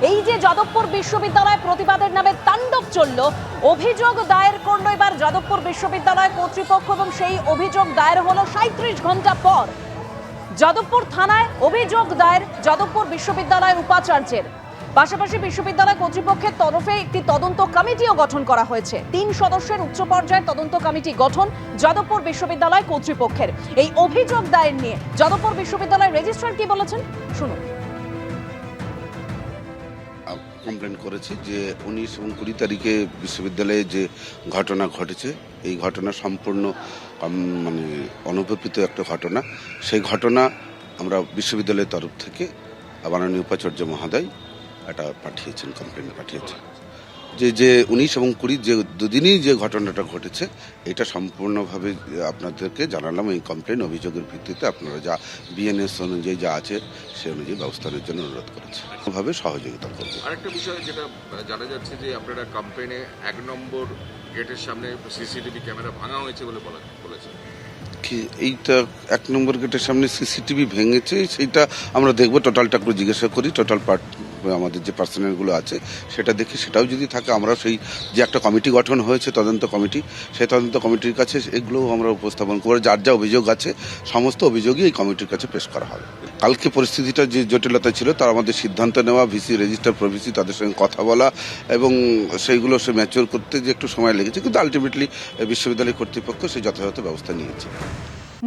এই যে যাদবপুর বিশ্ববিদ্যালয় প্রতিবাদের নামে তাণ্ডব চলল, অভিযোগ দায়ের করলো এবার যাদবপুর বিশ্ববিদ্যালয় কর্তৃপক্ষ এবং সেই অভিযোগ দায়ের হলো 37 ঘন্টা পর। যাদবপুর থানায় অভিযোগ দায়ের যাদবপুর বিশ্ববিদ্যালয়ের উপাচার্যের। পাশাপাশি বিশ্ববিদ্যালয় কর্তৃপক্ষের তরফে একটি তদন্ত কমিটিও গঠন করা হয়েছে। 3 সদস্যের উচ্চ পর্যায়ের তদন্ত কমিটি গঠন যাদবপুর বিশ্ববিদ্যালয় কর্তৃপক্ষের। এই অভিযোগ দায়ের নিয়ে যাদবপুর বিশ্ববিদ্যালয়ের রেজিস্ট্রার কি বলেছেন শুনুন। কমপ্লেন করেছি যে 19 এবং 20 তারিখে বিশ্ববিদ্যালয়ে যে ঘটনা ঘটেছে, এই ঘটনা সম্পূর্ণ মানে অনুপেক্ষিত একটা ঘটনা। সেই ঘটনা আমরা বিশ্ববিদ্যালয়ের তরফ থেকে মাননীয় উপাচার্য মহোদয় এটা পাঠিয়েছেন, কমপ্লেন পাঠিয়েছেন যে 19 এবং 20 যে দুদিনই যে ঘটনাটা ঘটেছে এটা সম্পূর্ণভাবে আপনাদেরকে জানালাম। এই কমপ্লেন অভিযোগের ভিত্তিতে আপনারা যা বিএনএস অনুযায়ী যা আছে সে অনুযায়ী ব্যবস্থা নেওয়ার জন্য অনুরোধ করেছে, ভাবে সহযোগিতা করব। আরেকটা বিষয় যেটা জানা যাচ্ছে যে আপনারা কমপ্লেনে 1 নম্বর গেটের সামনে সিসিটিভি ক্যামেরা ভাঙা হয়েছে বলে বলেছে। কি এইটা 1 নম্বর গেটের সামনে সিসিটিভি ভেঙেছে সেইটা আমরা দেখব, টোটালটা একটু জিজ্ঞাসা করি, টোটাল পার্ট আমাদের যে পার্সোনালগুলো আছে সেটা দেখি, সেটাও যদি থাকে আমরা সেই যে একটা কমিটি গঠন হয়েছে তদন্ত কমিটি, সেই তদন্ত কমিটির কাছে এগুলোও আমরা উপস্থাপন করে যার যা অভিযোগ আছে সমস্ত অভিযোগই এই কমিটির কাছে পেশ করা হবে। কালকে পরিস্থিতিটা যে জটিলতা ছিল তার আমাদের সিদ্ধান্ত নেওয়া, ভিসি রেজিস্টার প্রভিসি তাদের সঙ্গে কথা বলা এবং সেইগুলো সে ম্যাচিওর করতে যে একটু সময় লেগেছে, কিন্তু আলটিমেটলি বিশ্ববিদ্যালয় কর্তৃপক্ষ সেই যথাযথ ব্যবস্থা নিয়েছে।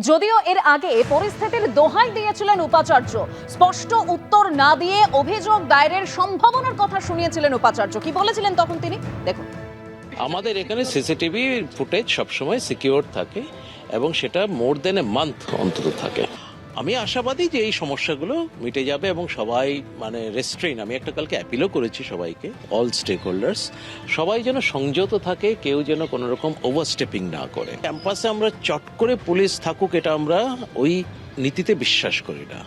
যদিও এর আগে পরিস্থিতির দোহাই দিয়েছিলেন উপাচার্য, স্পষ্ট উত্তর না দিয়ে অভিযোগ দায়েরের সম্ভাবনার কথা শুনিয়েছিলেন উপাচার্য। কি বলেছিলেন তখন তিনি দেখুন। আমাদের এখানে সিসিটিভি ফুটেজ সবসময় সিকিউর থাকে এবং সেটা মোর দেন এ মান্থ অন্তত থাকে। আমি আশাবাদী যে এই সমস্যাগুলো মিটে যাবে এবং সবাই মানে রেস্ট্রেইন, আমি একটা কালকে অ্যাপিলও করেছি সবাইকে, অল স্টেক হোল্ডার্স, সবাই যেন সংযত থাকে, কেউ যেন কোনো রকম ওভারস্টেপিং না করে। ক্যাম্পাসে আমরা চট করে পুলিশ থাকুক এটা আমরা ওই নীতিতে বিশ্বাস করি না।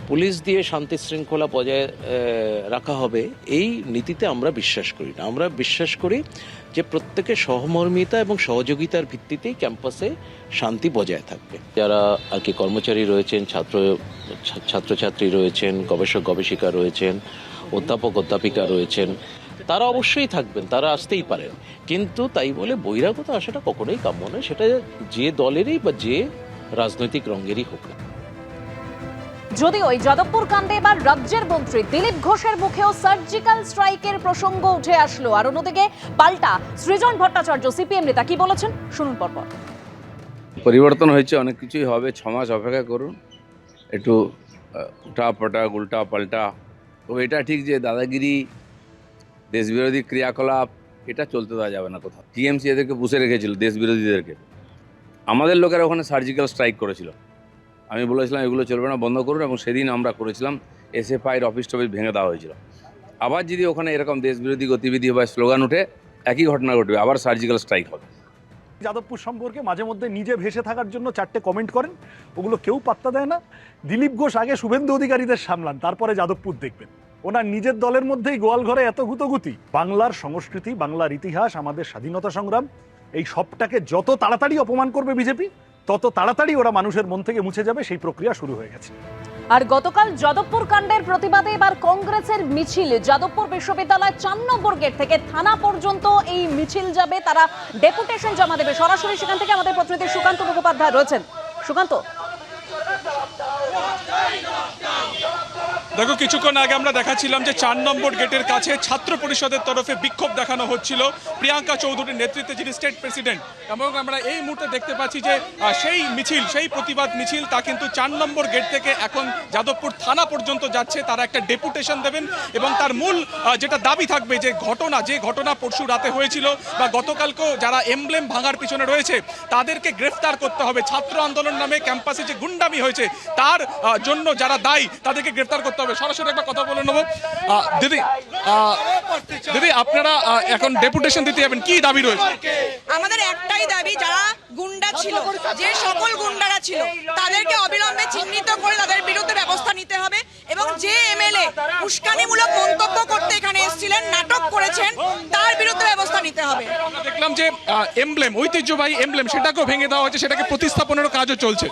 পুলিশ দিয়ে শান্তি শৃঙ্খলা বজায় রাখা হবে এই নীতিতে আমরা বিশ্বাস করি না। আমরা বিশ্বাস করি যে প্রত্যেকের সহমর্মিতা এবং সহযোগিতার ভিত্তিতেই ক্যাম্পাসে শান্তি বজায় থাকবে। যারা আর কি কর্মচারী রয়েছেন, ছাত্রছাত্রী রয়েছেন, গবেষক গবেষিকা রয়েছেন, অধ্যাপক অধ্যাপিকা রয়েছেন, তারা অবশ্যই থাকবেন, তারা আসতেই পারেন, কিন্তু তাই বলে বহিরাগত আসাটা কখনোই কাম্য নয়, সেটা যে দলেরই বা যে রাজনৈতিক রঙেরই হোক না। যদিও ওই যাদবপুর কাণ্ডে এবার রাজ্যের মন্ত্রী দিলীপ ঘোষের মুখেও সার্জিক্যাল স্ট্রাইকের প্রসঙ্গ উঠে আসলো। আর অন্যদিকে পাল্টা সৃজন ভট্টাচার্য সিপিএম নেতা কি বলেছেন শুনুন পরপর। পরিবর্তন হয়েছে, অনেক কিছুই হবে, 6 মাস অপেক্ষা করুন, একটু উঠা পাটা উল্টা পাল্টা। তবে এটা ঠিক যে দাদাগিরি, দেশবিরোধী ক্রিয়াকলাপ এটা চলতে দেওয়া যাবে না কোথাও। টিএমসি এদেরকে পুষে রেখেছিল, দেশ বিরোধীদেরকে। আমাদের লোকেরা ওখানে সার্জিক্যাল স্ট্রাইক করেছিল, আমি বলেছিলাম এগুলো চলবে না, বন্ধ করুন, এবং সেদিন আমরা করেছিলাম, এসএফআইয়ের অফিস টফিস ভেঙে দেওয়া হয়েছিল। আবার যদি ওখানে এরকম দেশবিরোধী গতিবিধি বা স্লোগান উঠে একই ঘটনা ঘটবে, আবার সার্জিক্যাল স্ট্রাইক হবে। যাদবপুর সম্পর্কে মাঝে মধ্যে নিজে ভেসে থাকার জন্য 4টে কমেন্ট করেন, ওগুলো কেউ পাত্তা দেয় না। দিলীপ ঘোষ আগে শুভেন্দু অধিকারীদের সামলান, তারপরে যাদবপুর দেখবেন। ওনার নিজের দলের মধ্যেই গোয়াল ঘরে এত গুতগুতি। বাংলার সংস্কৃতি, বাংলার ইতিহাস, আমাদের স্বাধীনতা সংগ্রাম, এই সবটাকে যত তাড়াতাড়ি অপমান করবে বিজেপি, তত তাড়াতাড়ি ওরা মানুষের মন থেকে মুছে যাবে, সেই প্রক্রিয়া শুরু হয়ে গেছে। আর গতকাল যাদবপুর কাণ্ডের প্রতিবাদে এবার কংগ্রেসের মিছিল যাদবপুর বিশ্ববিদ্যালয় 4 নম্বর গেট থেকে থানা পর্যন্ত এই মিছিল যাবে। তারা ডেপুটেশন জমা দেবে। সরাসরি সেখান থেকে আমাদের প্রতিনিধি সুকান্ত মুখোপাধ্যায় রয়েছেন। সুকান্ত, দেখো কিছুক্ষণ আগে আমরা দেখাচ্ছিলাম যে 4 নম্বর গেটের কাছে ছাত্র পরিষদের তরফে বিক্ষোভ দেখানো হচ্ছিল প্রিয়াঙ্কা চৌধুরীর নেতৃত্বে, যিনি স্টেট প্রেসিডেন্ট। এবং আমরা এই মুহূর্তে দেখতে পাচ্ছি যে সেই মিছিল, সেই প্রতিবাদ মিছিল তা কিন্তু 4 নম্বর গেট থেকে এখন যাদবপুর থানা পর্যন্ত যাচ্ছে। তারা একটা ডেপুটেশন দেবেন এবং তার মূল যেটা দাবি থাকবে যে ঘটনা পরশু রাতে হয়েছিল বা গতকালকেও যারা এমব্লেম ভাঙার পিছনে রয়েছে তাদেরকে গ্রেফতার করতে হবে। ছাত্র আন্দোলন নামে ক্যাম্পাসে যে গুন্ডামি হয়েছে তার জন্য যারা দায়ী তাদেরকে গ্রেফতার করতে হবে। সরাসরি একটা কথা বলে নেব। দিদি আপনারা এখন ডেপুটেশন দিতে যাবেন, কি দাবি রয়েছে? আমাদের একটাই দাবি, যারা গুন্ডা ছিল, যে সকল গুন্ডারা ছিল তাদেরকে অবিলম্বে চিহ্নিত করে তাদের বিরুদ্ধে ব্যবস্থা নিতে হবে এবং যে এমএলএ উস্কানিমূলক মন্তব্য করতে এখানে এসেছিলেন, নাটক করেছেন, তার বিরুদ্ধে ব্যবস্থা নিতে হবে। আমরা দেখলাম যে এমব্লেম, ঐতিহ্যবাহী এমব্লেম, সেটাকেও ভেঙে দেওয়া হয়েছে, সেটাকে প্রতিস্থাপনের কাজও চলছে।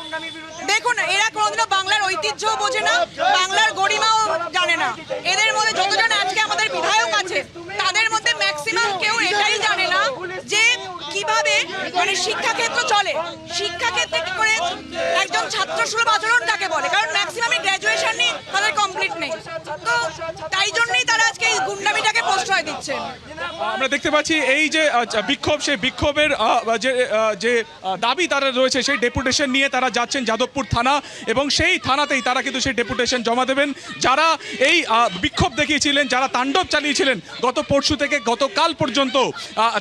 দেখুন, এরা কোনোদিনও বাংলার ঐতিহ্যও বোঝে না, বাংলার গরিমাও জানে না। এদের মধ্যে যতজন আজকে আমাদের শিক্ষাক্ষেত্র চলে, শিক্ষাক্ষেত্রে কি করে একজন ছাত্র সুলভ আচরণ কাকে বলে, কারণ ম্যাক্সিমামই গ্র্যাজুয়েশন নিয়ে তাদের কমপ্লিট নেই, তো তাই জন্যই তারা আজকে এই গুন্ডামিটাকে প্রশ্রয় দিচ্ছেন। আমরা দেখতে পাচ্ছি এই যে বিক্ষোভ, সেই বিক্ষোভের যে দাবি তারা রয়েছে, সেই ডেপুটেশন নিয়ে তারা যাচ্ছেন যাদবপুর থানা, এবং সেই থানাতেই তারা কিন্তু সেই ডেপুটেশন জমা দেবেন। যারা এই বিক্ষোভ দেখিয়েছিলেন, যারা তাণ্ডব চালিয়েছিলেন গত পরশু থেকে গতকাল পর্যন্ত,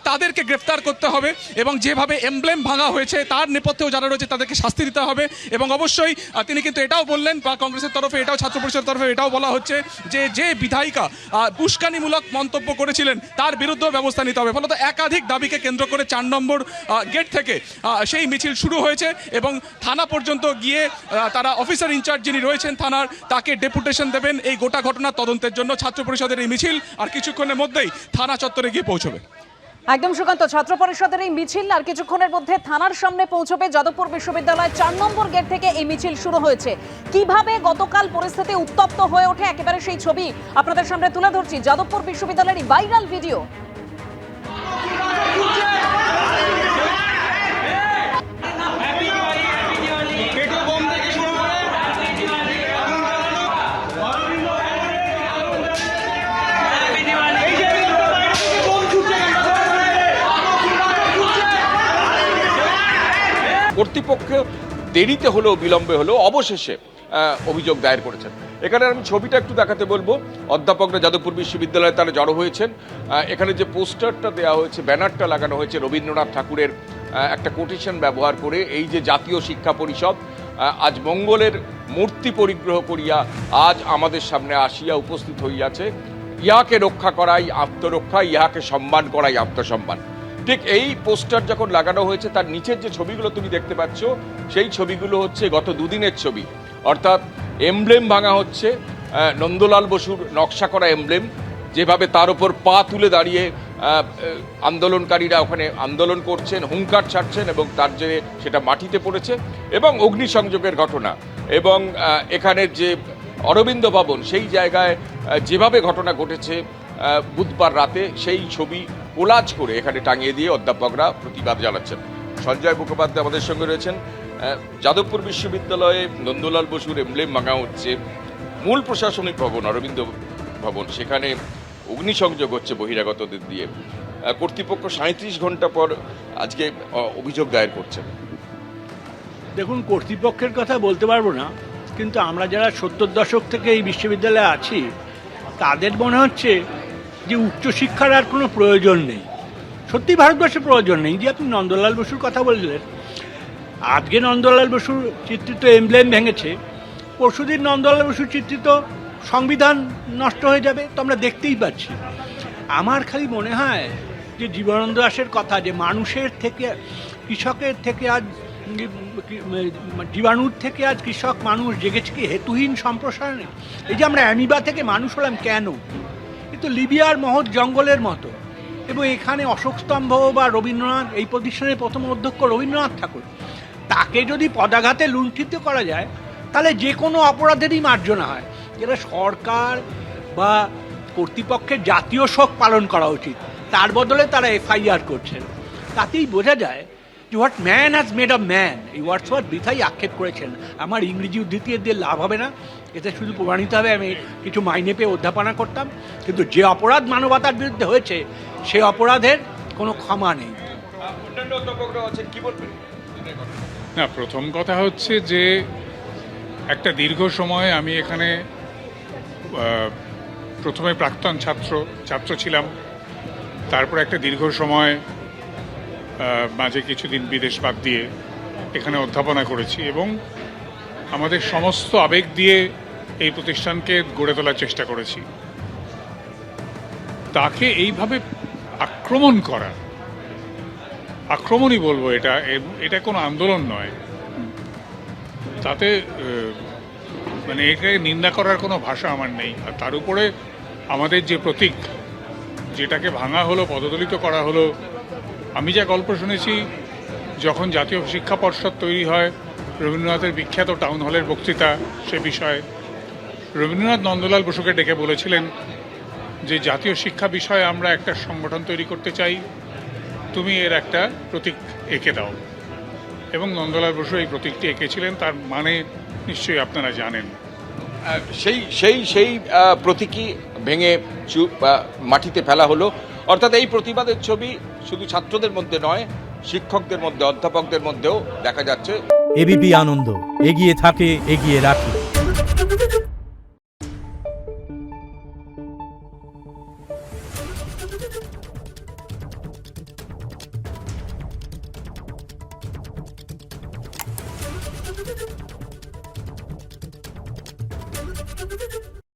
তাদেরকে গ্রেফতার করতে হবে, এবং যেভাবে এমব্লেম ভাঙা হয়েছে তার নেপথ্যেও যারা রয়েছে তাদেরকে শাস্তি দিতে হবে। এবং অবশ্যই তিনি কিন্তু এটাও বললেন, বা কংগ্রেসের তরফে এটাও, ছাত্র পরিষদের তরফে এটাও বলা হচ্ছে যে বিধায়িকা উস্কানিমূলক মন্তব্য করেছিলেন তার বিরুদ্ধেও ব্যবস্থা নিতে হবে। ফলত একাধিক দাবিকে কেন্দ্র করে 4 নম্বর গেট থেকে সেই মিছিল শুরু হয়েছে, এবং থানা পর্যন্ত গিয়ে তারা অফিসার ইনচার্জ যিনি রয়েছেন থানার, তাকে ডেপুটেশন দেবেন এই গোটা ঘটনার তদন্তের জন্য। ছাত্র পরিষদের এই মিছিল আর কিছুক্ষণের মধ্যেই থানা চত্বরে গিয়ে পৌঁছবে। একদম সুকান্ত, ছাত্র পরিষদের এই মিছিল আর কিছুক্ষণের মধ্যে থানার সামনে পৌঁছবে। যাদবপুর বিশ্ববিদ্যালয় 4 নম্বর গেট থেকে এই মিছিল শুরু হয়েছে। কিভাবে গতকাল পরিস্থিতি উত্তপ্ত হয়ে ওঠে একেবারে সেই ছবি আপনাদের সামনে তুলে ধরছি। যাদবপুর বিশ্ববিদ্যালয়ের এই ভাইরাল ভিডিও। কর্তৃপক্ষ দেরিতে হলেও বিলম্বে হলেও অবশেষে অভিযোগ দায়ের করেছেন। এখানে আমি ছবিটা একটু দেখাতে বলবো। অধ্যাপকরা যাদবপুর বিশ্ববিদ্যালয়ে তারা জড়ো হয়েছেন। এখানে যে পোস্টারটা দেওয়া হয়েছে, ব্যানারটা লাগানো হয়েছে রবীন্দ্রনাথ ঠাকুরের একটা কোটেশন ব্যবহার করে, এই যে জাতীয় শিক্ষা পরিষদ আজ মঙ্গলের মূর্তি পরিগ্রহ করিয়া আজ আমাদের সামনে আসিয়া উপস্থিত হইয়াছে, ইহাকে রক্ষা করাই আত্মরক্ষা, ইহাকে সম্মান করাই আত্মসম্মান। ঠিক এই পোস্টার যখন লাগানো হয়েছে, তার নিচের যে ছবিগুলো তুমি দেখতে পাচ্ছ, সেই ছবিগুলো হচ্ছে গত দুদিনের ছবি। অর্থাৎ এমব্লেম ভাঙা হচ্ছে, নন্দলাল বসুর নকশা করা এমব্লেম, যেভাবে তার উপর পা তুলে দাঁড়িয়ে আন্দোলনকারীরা ওখানে আন্দোলন করছেন, হুঙ্কার ছাড়ছেন, এবং তার জেরে সেটা মাটিতে পড়েছে, এবং অগ্নিসংযোগের ঘটনা, এবং এখানের যে অরবিন্দ ভবন, সেই জায়গায় যেভাবে ঘটনা ঘটেছে বুধবার রাতে, সেই ছবি কোলাজ করে এখানে টাঙিয়ে দিয়ে অধ্যাপকরা প্রতিবাদ জানাচ্ছেন। সঞ্জয় মুখোপাধ্যায় আমাদের সঙ্গে রয়েছেন। যাদবপুর বিশ্ববিদ্যালয়ে নন্দলাল বসুর এমব্লেম ভাঙা হচ্ছে, মূল প্রশাসনিক ভবন অরবিন্দ ভবন, সেখানে অগ্নিসংযোগ হচ্ছে বহিরাগতদের দিয়ে। কর্তৃপক্ষ 37 ঘন্টা পর আজকে অভিযোগ দায়ের করছে। দেখুন, কর্তৃপক্ষের কথা বলতে পারবো না, কিন্তু আমরা যারা 70 দশক থেকে এই বিশ্ববিদ্যালয়ে আছি, তাদের মনে হচ্ছে যে উচ্চশিক্ষার আর কোনো প্রয়োজন নেই। সত্যি ভারতবর্ষে প্রয়োজন নেই। যে আপনি নন্দলাল বসুর কথা বললেন, আজকে নন্দলাল বসুর চিত্রিত এমব্লেম ভেঙেছে, পরশুদিন নন্দলাল বসুর চিত্রিত সংবিধান নষ্ট হয়ে যাবে, তো আমরা দেখতেই পাচ্ছি। আমার খালি মনে হয় যে জীবনানন্দ দাশের কথা, যে মানুষের থেকে, কৃষকের থেকে আজ জীবাণুর থেকে আজ কৃষক মানুষ জেগেছে কি হেতুহীন সম্প্রসারণে। এই যে আমরা অ্যামিবা থেকে মানুষ হলাম কেন? কিন্তু লিবিয়ার মহৎ জঙ্গলের মতো। এবং এখানে অশোক স্তম্ভ বা রবীন্দ্রনাথ, এই প্রতিষ্ঠানের প্রথম অধ্যক্ষ রবীন্দ্রনাথ ঠাকুর, তাকে যদি পদাঘাতে লুণ্ঠিত করা যায়, তাহলে যে কোনো অপরাধেরই মার্জনা হয়। যেটা সরকার বা কর্তৃপক্ষের জাতীয় শোক পালন করা উচিত, তার বদলে তারা এফআইআর করছেন। তাতেই বোঝা যায় যে what man has made of man. এই ওয়ার্ডসওয়ার্থ বৃথাই আক্ষেপ করেছেন। আমার ইংরেজি উদ্ধৃতি দিয়ে লাভ হবে না, এতে শুধু প্রমাণিত হবে আমি কিছু মাইনে পেয়ে অধ্যাপনা করতাম। কিন্তু যে অপরাধ মানবতার বিরুদ্ধে হয়েছে, সে অপরাধের কোনো ক্ষমা নেই। না, প্রথম কথা হচ্ছে যে একটা দীর্ঘ সময় আমি এখানে প্রথমে প্রাক্তন ছাত্র ছিলাম, তারপর একটা দীর্ঘ সময় মাঝে কিছুদিন বিদেশ বাদ দিয়ে এখানে অধ্যাপনা করেছি, এবং আমাদের সমস্ত আবেগ দিয়ে এই প্রতিষ্ঠানকে গড়ে তোলার চেষ্টা করেছি। তাকে এইভাবে আক্রমণ করা, আক্রমণই বলবো, এটা কোনো আন্দোলন নয়। তাতে মানে এটাকে নিন্দা করার কোনো ভাষা আমার নেই। আর তার উপরে আমাদের যে প্রতীক, যেটাকে ভাঙা হলো, পদদলিত করা হলো, আমি যা গল্প শুনেছি, যখন জাতীয় শিক্ষা পর্ষদ তৈরি হয়, রবীন্দ্রনাথের বিখ্যাত টাউন হলের বক্তৃতা সে বিষয়ে, রবীন্দ্রনাথ নন্দলাল বসুকে ডেকে বলেছিলেন যে জাতীয় শিক্ষা বিষয়ে আমরা একটা সংগঠন তৈরি করতে চাই, তুমি এর একটা প্রতীক এঁকে দাও, এবং নন্দলাল বসু এই প্রতীকটি এঁকেছিলেন। তার মানে নিশ্চয়ই আপনারা জানেন। সেই প্রতীকী ভেঙে মাটিতে ফেলা হলো। অর্থাৎ এই প্রতিবাদের ছবি শুধু ছাত্রদের মধ্যে নয়, শিক্ষকদের মধ্যে, অধ্যাপকদের মধ্যেও দেখা যাচ্ছে। এবিপি আনন্দ, এগিয়ে থাকে, এগিয়ে রাখে।